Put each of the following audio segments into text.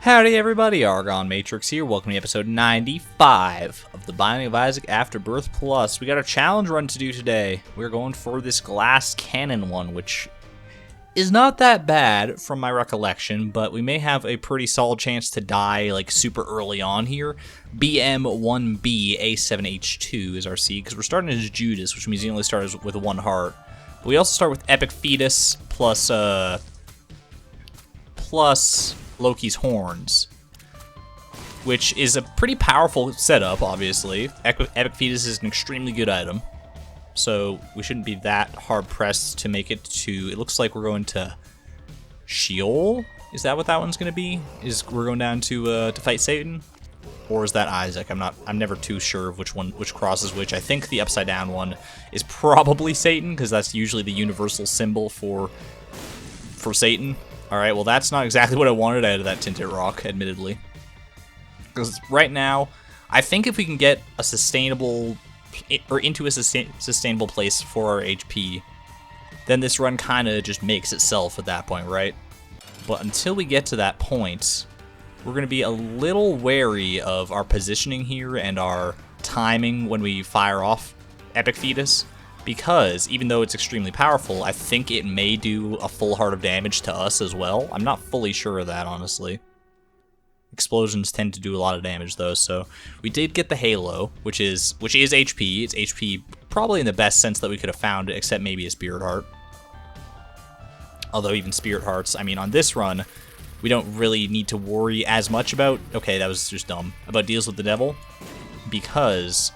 Howdy everybody, ArgonMatrix here, welcome to episode 95 of the Binding of Isaac Afterbirth Plus. We got a challenge run to do today. We're going for this glass cannon one, which is not that bad from my recollection, but we may have a pretty solid chance to die like super early on here. BM1B A7H2 is our seed, because we're starting as Judas, which means you only start with one heart. But we also start with Epic Fetus plus Loki's horns, which is a pretty powerful setup, obviously. Epic Fetus is an extremely good item, so we shouldn't be that hard-pressed to make it to... It looks like we're going to Sheol? Is that what that one's going to be? We're going down to fight Satan? Or is that Isaac? I'm never too sure of which crosses which. I think the upside down one is probably Satan, because that's usually the universal symbol for Satan. Alright, well that's not exactly what I wanted out of that tinted rock, admittedly. Because right now, I think if we can get a sustainable, or into a sustainable place for our HP, then this run kind of just makes itself at that point, right? But until we get to that point, we're going to be a little wary of our positioning here and our timing when we fire off Epic Fetus. Because, even though it's extremely powerful, I think it may do a full heart of damage to us as well. I'm not fully sure of that, honestly. Explosions tend to do a lot of damage, though, so... We did get the Halo, which is HP. It's HP probably in the best sense that we could have found, except maybe a Spirit Heart. Although even Spirit Hearts, I mean, on this run, we don't really need to worry as much about... Okay, that was just dumb. About deals with the devil. Because...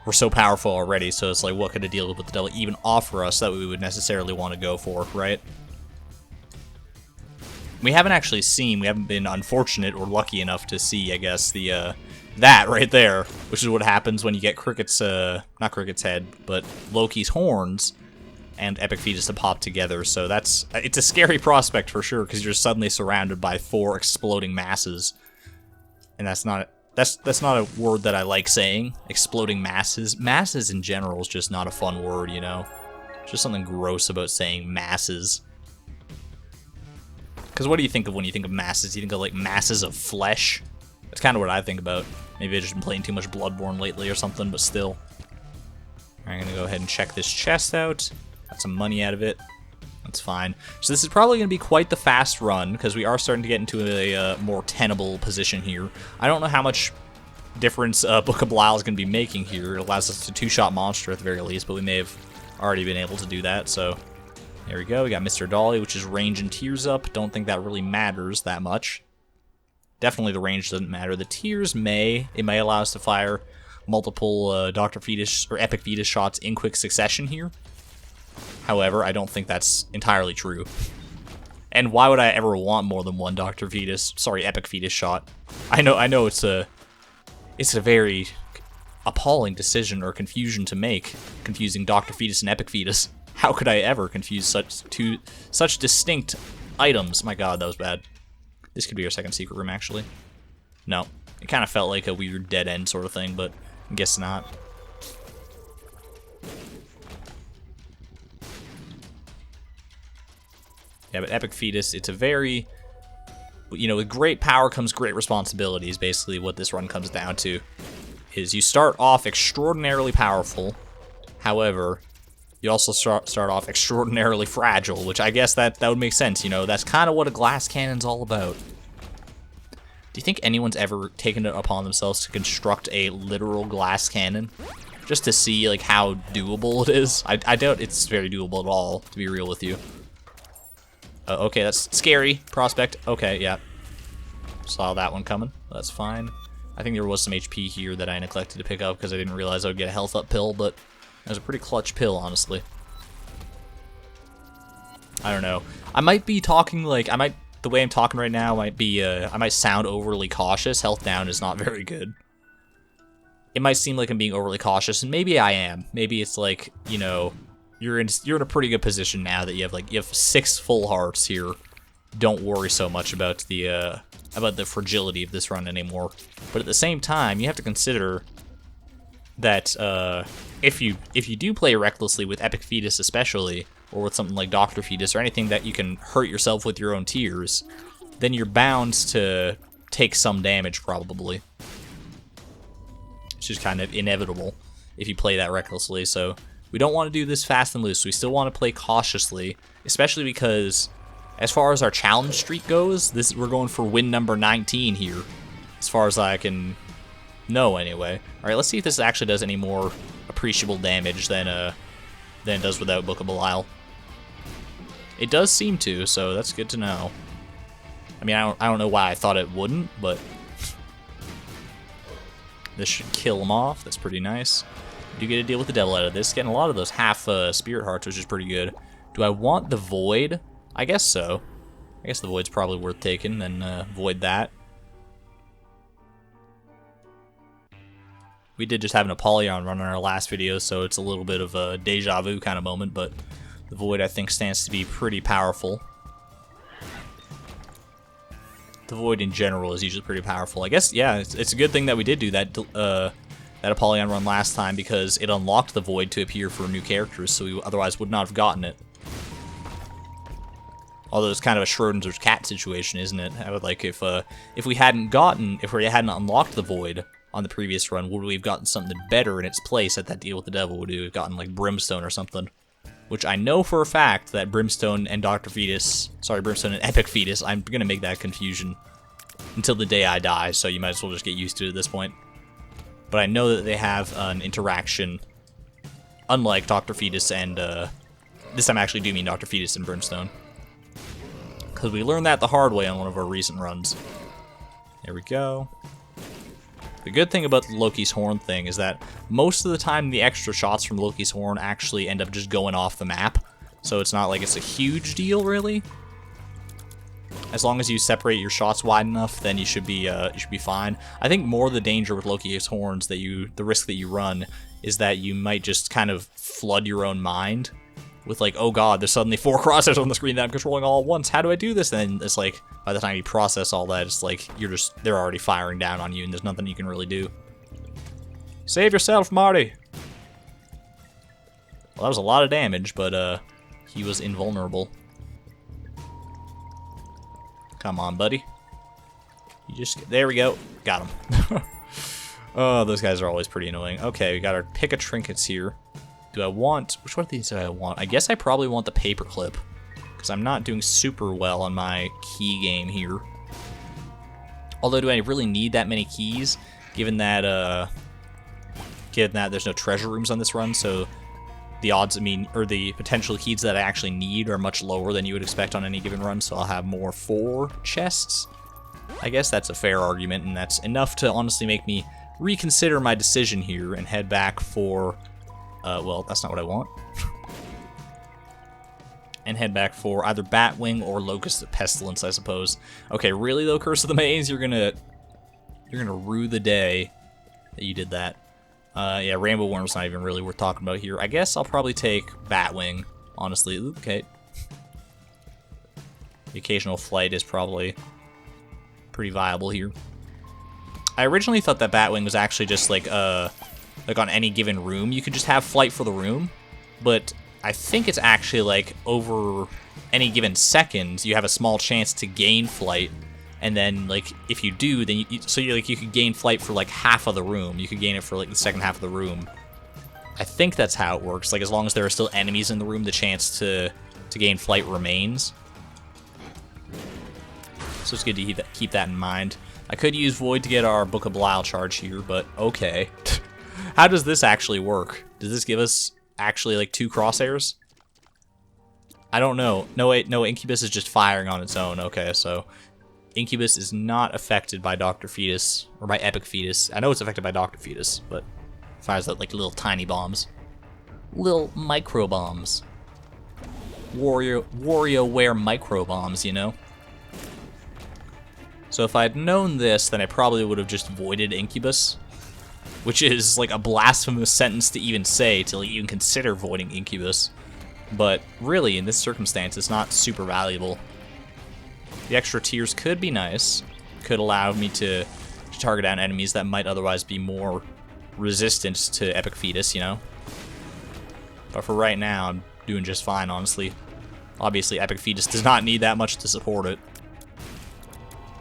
we're so powerful already, so it's like, what could a deal with the devil even offer us that we would necessarily want to go for, right? We haven't been unfortunate or lucky enough to see, I guess, that right there, which is what happens when you get not Cricket's head, but Loki's horns and Epic Fetus to pop together, so it's a scary prospect for sure, because you're suddenly surrounded by 4 exploding masses, and that's not a word that I like saying. Exploding masses. Masses in general is just not a fun word, you know? Just something gross about saying masses. Because what do you think of when you think of masses? You think of, like, masses of flesh? That's kind of what I think about. Maybe I've just been playing too much Bloodborne lately or something, but still. I'm going to go ahead and check this chest out. Got some money out of it. That's fine. So this is probably going to be quite the fast run, because we are starting to get into a more tenable position here. I don't know how much difference Book of Belial is going to be making here. It allows us to two-shot monster at the very least, but we may have already been able to do that, so... There we go, we got Mr. Dolly, which is range and tears up. Don't think that really matters that much. Definitely the range doesn't matter. The tears may allow us to fire multiple Dr. Fetus, or Epic Fetus shots in quick succession here. However, I don't think that's entirely true. And why would I ever want more than one Epic Fetus shot? I know it's a very appalling decision or confusion to make, confusing Dr. Fetus and Epic Fetus. How could I ever confuse such distinct items? My god, that was bad. This could be our second secret room, actually. No. It kind of felt like a weird dead end sort of thing, but I guess not. Yeah, but Epic Fetus, it's a very... You know, with great power comes great responsibility, is basically what this run comes down to. Is you start off extraordinarily powerful, however... You also start off extraordinarily fragile, which I guess that would make sense, you know? That's kind of what a glass cannon's all about. Do you think anyone's ever taken it upon themselves to construct a literal glass cannon? Just to see, like, how doable it is? I doubt it's very doable at all, to be real with you. Okay, that's scary. Prospect. Okay, yeah. Saw that one coming. That's fine. I think there was some HP here that I neglected to pick up because I didn't realize I would get a health up pill, but... It was a pretty clutch pill, honestly. I don't know. I might be talking like the way I'm talking right now might be I might sound overly cautious. Health down is not very good. It might seem like I'm being overly cautious, and maybe I am. Maybe it's like, you know, you're in a pretty good position now that you have 6 full hearts here. Don't worry so much about the fragility of this run anymore. But at the same time, you have to consider that if you do play recklessly with Epic Fetus especially, or with something like Dr. Fetus, or anything that you can hurt yourself with your own tears, then you're bound to take some damage, probably. It's just kind of inevitable if you play that recklessly, so we don't want to do this fast and loose. We still want to play cautiously, especially because as far as our challenge streak goes, we're going for win number 19 here, as far as I can know anyway. Alright, let's see if this actually does any more appreciable damage than it does without Book of Belial. It does seem to, so that's good to know. I mean, I don't know why I thought it wouldn't, but this should kill him off. That's pretty nice. You do get to deal with the devil out of this. Getting a lot of those half spirit hearts, which is pretty good. Do I want the void? I guess so. I guess the void's probably worth taking, then void that. We did just have an Apollyon run on our last video, so it's a little bit of a deja vu kind of moment, but the void I think stands to be pretty powerful. The void in general is usually pretty powerful. I guess, yeah, it's a good thing that we did do that that Apollyon run last time, because it unlocked the void to appear for new characters, so we otherwise would not have gotten it. Although it's kind of a Schrodinger's cat situation, isn't it? I would like if we hadn't unlocked the void on the previous run, would we have gotten something better in its place at that deal with the devil? Would we have gotten like Brimstone or something? Which I know for a fact that Brimstone and Brimstone and Epic Fetus, I'm gonna make that confusion until the day I die, so you might as well just get used to it at this point. But I know that they have an interaction, unlike Dr. Fetus and, this time I actually do mean Dr. Fetus and Brimstone. Because we learned that the hard way on one of our recent runs. There we go. The good thing about the Loki's Horn thing is that most of the time the extra shots from Loki's Horn actually end up just going off the map. So it's not like it's a huge deal, really. As long as you separate your shots wide enough, then you should be fine. I think more the danger with Loki's Horns, the risk that you run, is that you might just kind of flood your own mind with like, oh god, there's suddenly 4 crosshairs on the screen that I'm controlling all at once. How do I do this? And then it's like, by the time you process all that, it's like they're already firing down on you, and there's nothing you can really do. Save yourself, Marty. Well, that was a lot of damage, but he was invulnerable. Come on, buddy. There we go. Got him. Oh, those guys are always pretty annoying. Okay, we got our pick of trinkets here. Which one of these do I want? I guess I probably want the paperclip, because I'm not doing super well on my key game here. Although, do I really need that many keys, given that there's no treasure rooms on this run, so the odds, or the potential keys that I actually need are much lower than you would expect on any given run, so I'll have more 4 chests. I guess that's a fair argument, and that's enough to honestly make me reconsider my decision here and head back for, well, that's not what I want. And head back for either Batwing or Locust of Pestilence, I suppose. Okay, really though, Curse of the Maze, you're gonna rue the day that you did that. Yeah, Rainbow Worm's not even really worth talking about here. I guess I'll probably take Batwing, honestly. Okay. The occasional flight is probably pretty viable here. I originally thought that Batwing was actually just like on any given room, you could just have flight for the room, but I think it's actually like over any given second, you have a small chance to gain flight. And then, like, if you do, then you could gain flight for, like, half of the room. You could gain it for, like, the second half of the room. I think that's how it works. Like, as long as there are still enemies in the room, the chance to gain flight remains. So it's good to keep that in mind. I could use Void to get our Book of Belial charge here, but okay. How does this actually work? Does this give us, actually, like, 2 crosshairs? I don't know. No, wait, no, Incubus is just firing on its own. Okay, so Incubus is not affected by Dr. Fetus, or by Epic Fetus. I know it's affected by Dr. Fetus, but it fires out like little tiny bombs. Little micro bombs. WarioWare micro bombs, you know? So if I had known this, then I probably would have just voided Incubus, which is like a blasphemous sentence to even say, to even consider voiding Incubus. But really, in this circumstance, it's not super valuable. The extra tiers could be nice, could allow me to target down enemies that might otherwise be more resistant to Epic Fetus, you know? But for right now, I'm doing just fine, honestly. Obviously, Epic Fetus does not need that much to support it.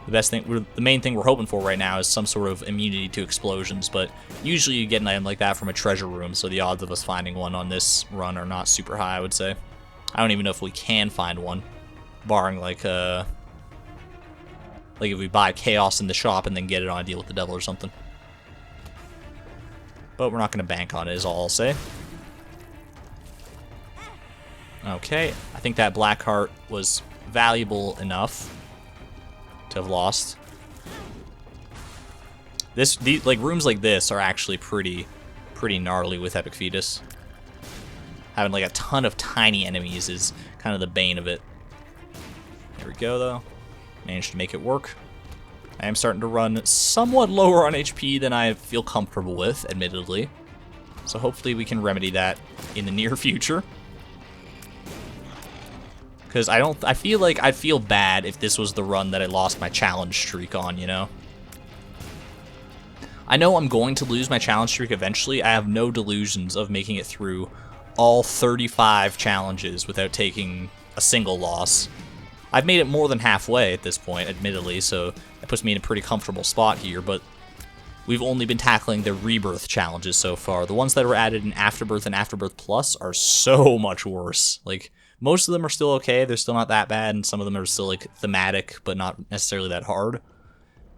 The main thing we're hoping for right now is some sort of immunity to explosions, but usually you get an item like that from a treasure room, so the odds of us finding one on this run are not super high, I would say. I don't even know if we can find one, barring like if we buy Chaos in the shop and then get it on a deal with the devil or something. But we're not going to bank on it, is all I'll say. Okay, I think that black heart was valuable enough to have lost. Like rooms like this are actually pretty gnarly with Epic Fetus. Having like a ton of tiny enemies is kind of the bane of it. There we go though. Managed to make it work. I am starting to run somewhat lower on HP than I feel comfortable with, admittedly. So hopefully we can remedy that in the near future. Because I feel like I'd feel bad if this was the run that I lost my challenge streak on, you know? I know I'm going to lose my challenge streak eventually. I have no delusions of making it through all 35 challenges without taking a single loss. I've made it more than halfway at this point, admittedly, so that puts me in a pretty comfortable spot here, but we've only been tackling the Rebirth challenges so far. The ones that were added in Afterbirth and Afterbirth Plus are so much worse. Like, most of them are still okay, they're still not that bad, and some of them are still, like, thematic, but not necessarily that hard.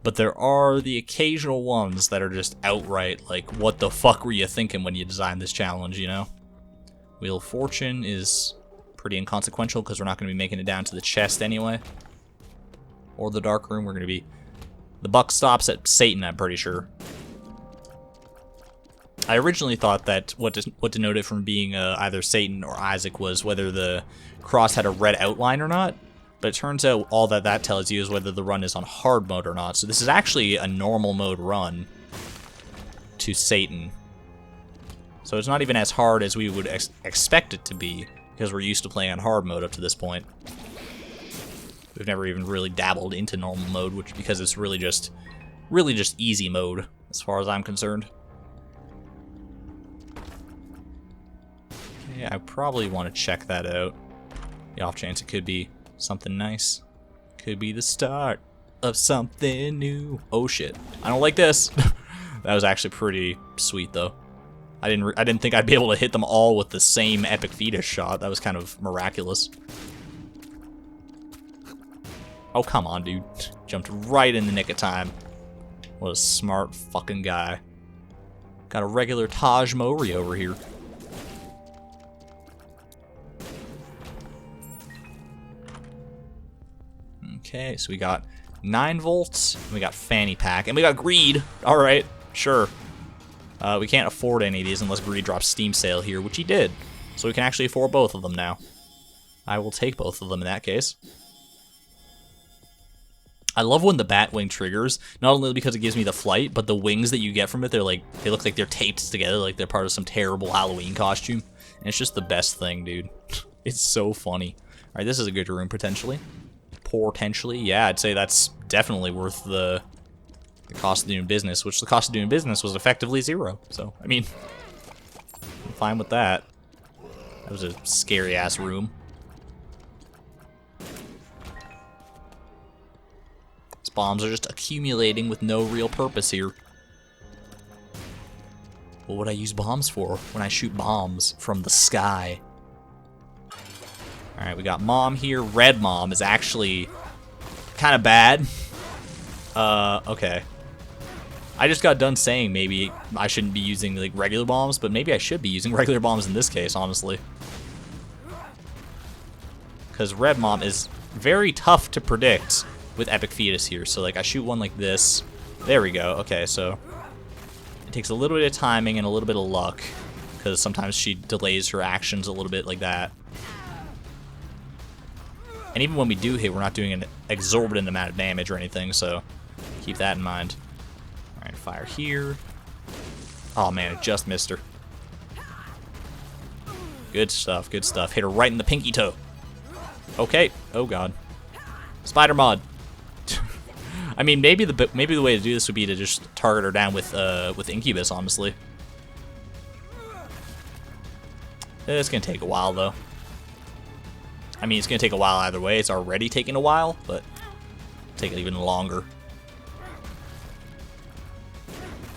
But there are the occasional ones that are just outright, like, what the fuck were you thinking when you designed this challenge, you know? Wheel of Fortune is pretty inconsequential, because we're not going to be making it down to the chest anyway. Or the Dark Room, we're going to be... The buck stops at Satan, I'm pretty sure. I originally thought that what denoted it from being either Satan or Isaac was whether the cross had a red outline or not, but it turns out all that tells you is whether the run is on hard mode or not. So this is actually a normal mode run to Satan. So it's not even as hard as we would expect it to be, because we're used to playing on hard mode up to this point. We've never even really dabbled into normal mode, which because it's really just easy mode as far as I'm concerned. Okay, I probably want to check that out. The off chance it could be something nice. Could be the start of something new. Oh shit. I don't like this. That was actually pretty sweet though. I didn't think I'd be able to hit them all with the same Epic Fetus shot. That was kind of miraculous. Oh, come on, dude. Jumped right in the nick of time. What a smart fucking guy. Got a regular Taj Mori over here. Okay, so we got 9 volts, and we got Fanny Pack, and we got Greed. Alright, sure. We can't afford any of these unless Greed drops Steam Sale here, which he did. So we can actually afford both of them now. I will take both of them in that case. I love when the Batwing triggers, not only because it gives me the flight, but the wings that you get from it, they look like they're taped together, like they're part of some terrible Halloween costume. And it's just the best thing, dude. It's so funny. Alright, this is a good room, potentially. Potentially, yeah, I'd say that's definitely worth the cost of doing business, which the cost of doing business was effectively 0. So, I mean, I'm fine with that. That was a scary-ass room. These bombs are just accumulating with no real purpose here. What would I use bombs for when I shoot bombs from the sky? Alright, we got Mom here. Red Mom is actually kind of bad. Okay. I just got done saying maybe I shouldn't be using like regular bombs, but maybe I should be using regular bombs in this case, honestly. Because Red Mom is very tough to predict with Epic Fetus here. So like I shoot one like this. There we go. Okay, so it takes a little bit of timing and a little bit of luck, because sometimes she delays her actions a little bit like that. And even when we do hit, we're not doing an exorbitant amount of damage or anything, so keep that in mind. Alright, fire here. Oh man, it just missed her. Good stuff, good stuff. Hit her right in the pinky toe. Okay. Oh god. Spider mod. I mean, maybe the way to do this would be to just target her down with Incubus, honestly. It's gonna take a while though. I mean, it's going to take a while either way. It's already taking a while, but take it even longer.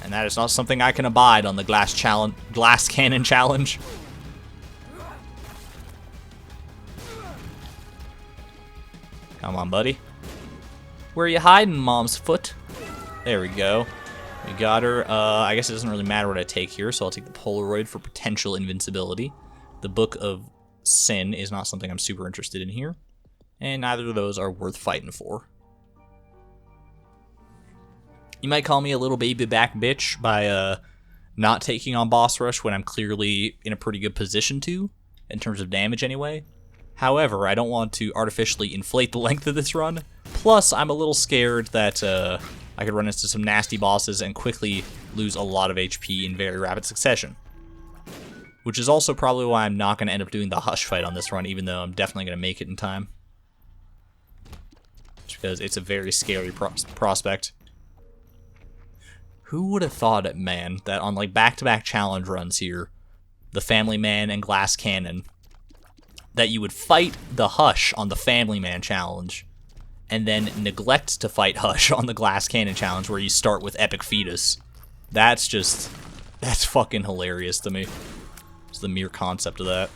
And that is not something I can abide on the glass cannon challenge. Come on, buddy. Where are you hiding, mom's foot? There we go. We got her. I guess it doesn't really matter what I take here, so I'll take the Polaroid for potential invincibility. The Book of Sin is not something I'm super interested in here. And neither of those are worth fighting for. You might call me a little baby back bitch by not taking on boss rush when I'm clearly in a pretty good position to, in terms of damage anyway. However, I don't want to artificially inflate the length of this run. Plus, I'm a little scared that I could run into some nasty bosses and quickly lose a lot of HP in very rapid succession. Which is also probably why I'm not going to end up doing the Hush fight on this run, even though I'm definitely going to make it in time. Just because it's a very scary prospect. Who would have thought it, man, that on like back-to-back challenge runs here, the Family Man and Glass Cannon, that you would fight the Hush on the Family Man challenge, and then neglect to fight Hush on the Glass Cannon challenge where you start with Epic Fetus. That's fucking hilarious to me. It's the mere concept of that.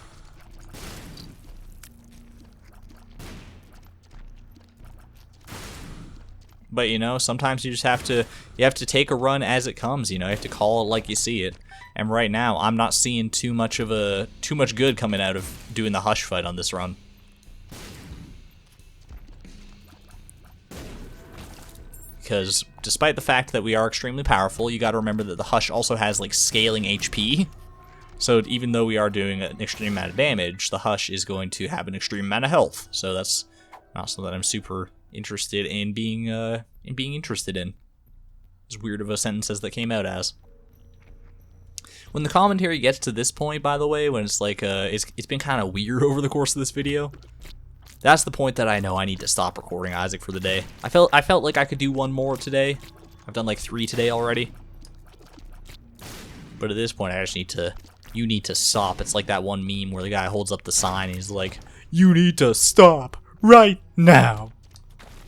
But you know, sometimes you just have to take a run as it comes, you know, you have to call it like you see it. And right now, I'm not seeing too much good coming out of doing the Hush fight on this run. Because despite the fact that we are extremely powerful, you got to remember that the Hush also has like scaling HP. So even though we are doing an extreme amount of damage, the Hush is going to have an extreme amount of health. So that's not something that I'm super interested in being interested in. As weird of a sentence as that came out as. When the commentary gets to this point, by the way, when it's like it's been kind of weird over the course of this video, that's the point that I know I need to stop recording Isaac for the day. I felt like I could do one more today. I've done like 3 today already. But at this point, I just need to. You need to stop. It's like that one meme where the guy holds up the sign and he's like, "You need to stop right now.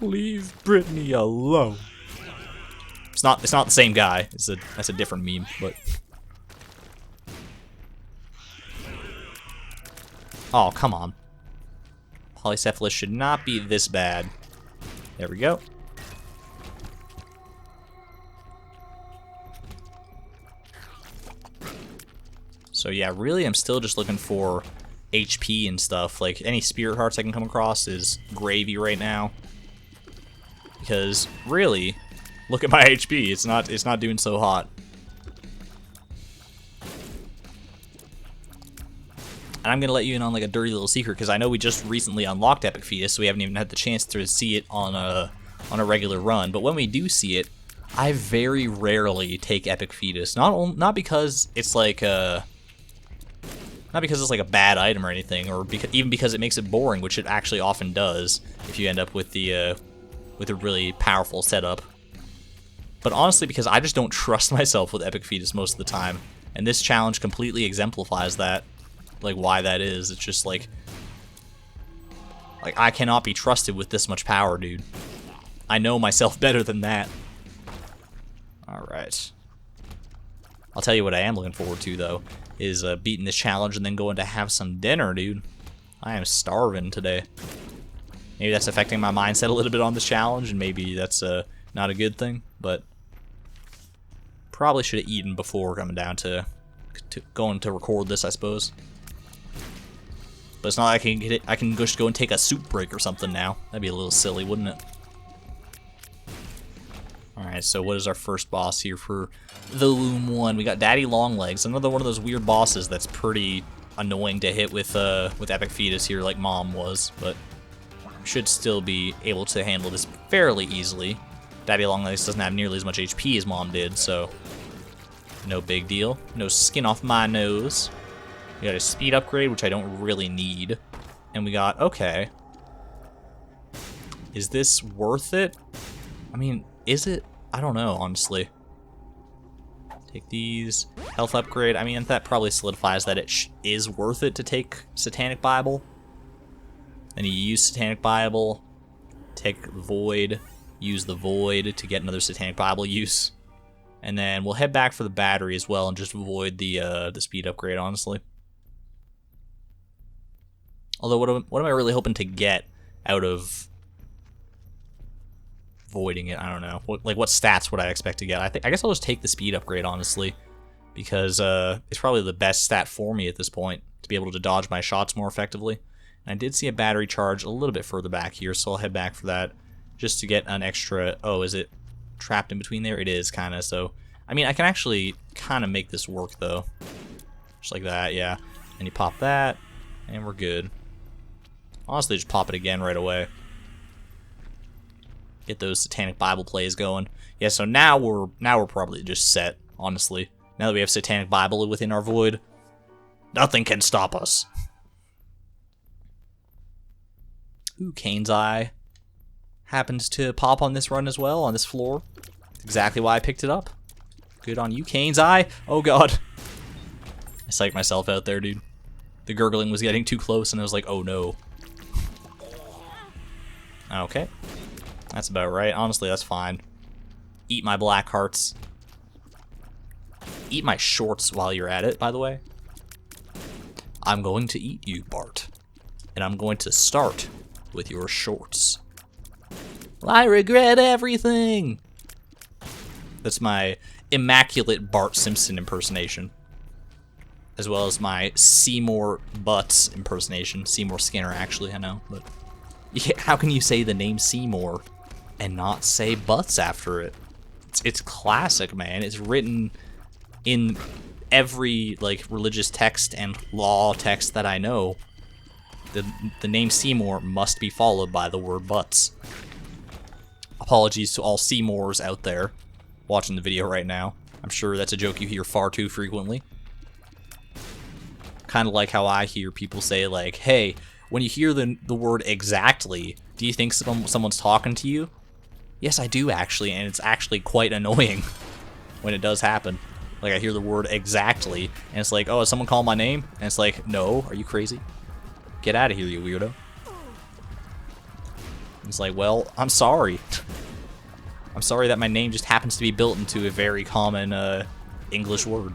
Leave Brittany alone." It's not the same guy. That's a different meme, but. Oh, come on. Polycephalus should not be this bad. There we go. So yeah, really I'm still just looking for HP and stuff. Like, any spirit hearts I can come across is gravy right now. Because, really, look at my HP. It's not doing so hot. And I'm going to let you in on like a dirty little secret, because I know we just recently unlocked Epic Fetus, so we haven't even had the chance to see it on a regular run. But when we do see it, I very rarely take Epic Fetus. Not because it's like a bad item or anything, or even because it makes it boring, which it actually often does if you end up with a really powerful setup. But honestly, because I just don't trust myself with Epic Fetus most of the time, and this challenge completely exemplifies that. Like, why that is. It's just like I cannot be trusted with this much power, dude. I know myself better than that. Alright. I'll tell you what I am looking forward to, though, is beating this challenge and then going to have some dinner, dude. I am starving today. Maybe that's affecting my mindset a little bit on this challenge, and maybe that's not a good thing, but probably should have eaten before coming down to going to record this, I suppose. But it's not like I can just go and take a soup break or something now. That'd be a little silly, wouldn't it? Alright, so what is our first boss here for the Loom 1? We got Daddy Longlegs, another one of those weird bosses that's pretty annoying to hit with Epic Fetus here, like Mom was, but should still be able to handle this fairly easily. Daddy Longlegs doesn't have nearly as much HP as Mom did, so no big deal. No skin off my nose. We got a speed upgrade, which I don't really need. And we got, okay. Is this worth it? I mean, is it? I don't know, honestly. Take these. Health upgrade. I mean, that probably solidifies that it is worth it to take Satanic Bible. And you use Satanic Bible. Take Void. use the Void to get another Satanic Bible use. And then we'll head back for the battery as well and just avoid the speed upgrade, honestly. Although, what am I really hoping to get out of voiding it? I don't know. What stats would I expect to get? I guess I'll just take the speed upgrade, honestly, because it's probably the best stat for me at this point to be able to dodge my shots more effectively. And I did see a battery charge a little bit further back here, so I'll head back for that just to get an extra. Oh, is it trapped in between there? It is, kind of. So, I mean, I can actually kind of make this work, though. Just like that, yeah. And you pop that, and we're good. Honestly, just pop it again right away. Get those Satanic Bible plays going. Yeah, so now we're probably just set, honestly. Now that we have Satanic Bible within our void, nothing can stop us. Ooh, Cain's Eye happens to pop on this run as well, on this floor. That's exactly why I picked it up. Good on you, Cain's Eye. Oh god. I psyched myself out there, dude. The gurgling was getting too close and I was like, oh no. Okay. That's about right. Honestly, that's fine. Eat my black hearts. Eat my shorts while you're at it, by the way. I'm going to eat you, Bart. And I'm going to start with your shorts. I regret everything. That's my immaculate Bart Simpson impersonation. As well as my Seymour Butts impersonation. Seymour Skinner, actually, I know. But yeah, how can you say the name Seymour and not say Butts after it? It's classic, man. It's written in every like religious text and law text that I know. The name Seymour must be followed by the word Butts. Apologies to all Seymours out there watching the video right now. I'm sure that's a joke you hear far too frequently. Kind of like how I hear people say, like, hey, when you hear the word exactly, do you think someone's talking to you? Yes, I do, actually, and it's actually quite annoying when it does happen. Like, I hear the word exactly, and it's like, oh, is someone calling my name? And it's like, no, are you crazy? Get out of here, you weirdo. It's like, well, I'm sorry. I'm sorry that my name just happens to be built into a very common English word.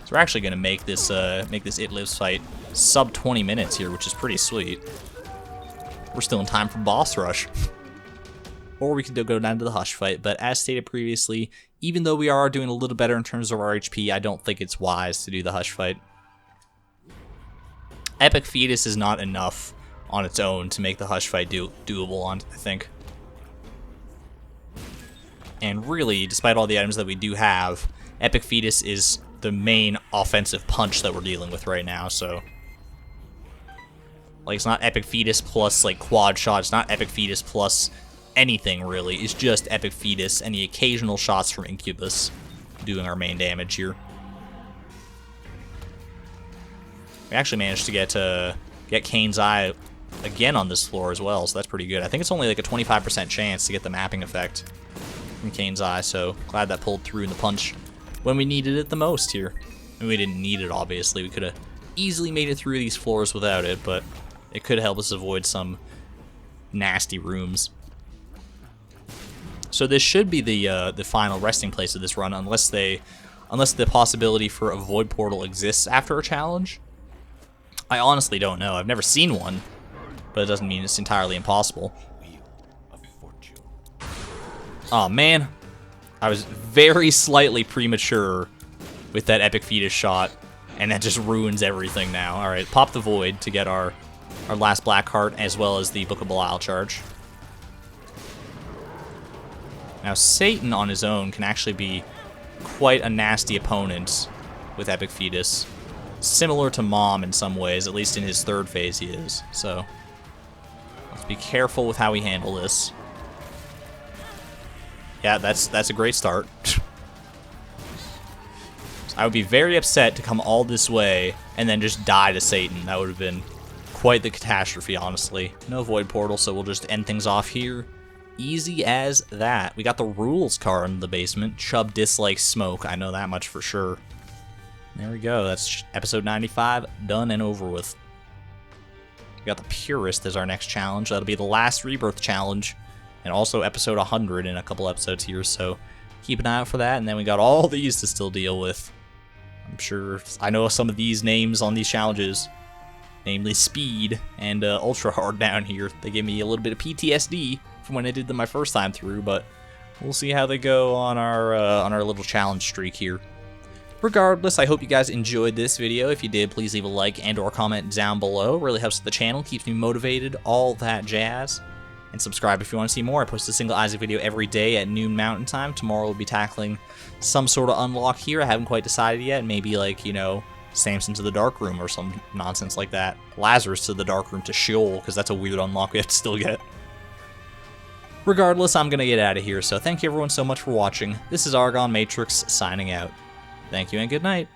So we're actually going to make this It Lives fight sub 20 minutes here, which is pretty sweet. We're still in time for boss rush. Or we could go down to the Hush fight, but as stated previously, even though we are doing a little better in terms of our HP, I don't think it's wise to do the Hush fight. Epic Fetus is not enough on its own to make the Hush fight doable, I think. And really, despite all the items that we do have, Epic Fetus is the main offensive punch that we're dealing with right now, so... Like, it's not Epic Fetus plus, like, quad shot, it's not Epic Fetus plus anything, really. It's just Epic Fetus and the occasional shots from Incubus doing our main damage here. We actually managed to get Cain's Eye again on this floor as well, so that's pretty good. I think it's only like a 25% chance to get the mapping effect from Cain's Eye, so glad that pulled through in the punch when we needed it the most here. And we didn't need it, obviously. We could have easily made it through these floors without it, but it could help us avoid some nasty rooms. So this should be the final resting place of this run, unless the possibility for a void portal exists after a challenge. I honestly don't know. I've never seen one, but it doesn't mean it's entirely impossible. Oh man, I was very slightly premature with that Epic Fetus shot, and that just ruins everything now. All right, pop the Void to get our last Black Heart, as well as the Book of Belial charge. Now, Satan on his own can actually be quite a nasty opponent with Epic Fetus. Similar to Mom in some ways, at least in his third phase he is. So, let's be careful with how we handle this. Yeah, that's a great start. I would be very upset to come all this way and then just die to Satan. That would have been quite the catastrophe, honestly. No Void Portal, so we'll just end things off here. Easy as that. We got the rules card in the basement. Chubb dislikes smoke. I know that much for sure. There we go. That's episode 95 done and over with. We got the Purist as our next challenge. That'll be the last Rebirth challenge, and also episode 100 in a couple episodes here, so keep an eye out for that. And then we got all these to still deal with. I'm sure I know some of these names on these challenges, namely Speed and Ultra Hard down here. They gave me a little bit of PTSD from when I did them my first time through, but we'll see how they go on our little challenge streak here. Regardless, I hope you guys enjoyed this video. If you did, please leave a like and or comment down below. It really helps the channel, keeps me motivated, all that jazz. And subscribe if you want to see more. I post a single Isaac video every day at noon Mountain Time. Tomorrow we'll be tackling some sort of unlock here. I haven't quite decided yet. Maybe like, you know, Samson to the Dark Room or some nonsense like that. Lazarus to the Dark Room to Sheol, because that's a weird unlock we have to still get. Regardless, I'm going to get out of here, so thank you everyone so much for watching. This is ArgonMatrix signing out. Thank you and good night.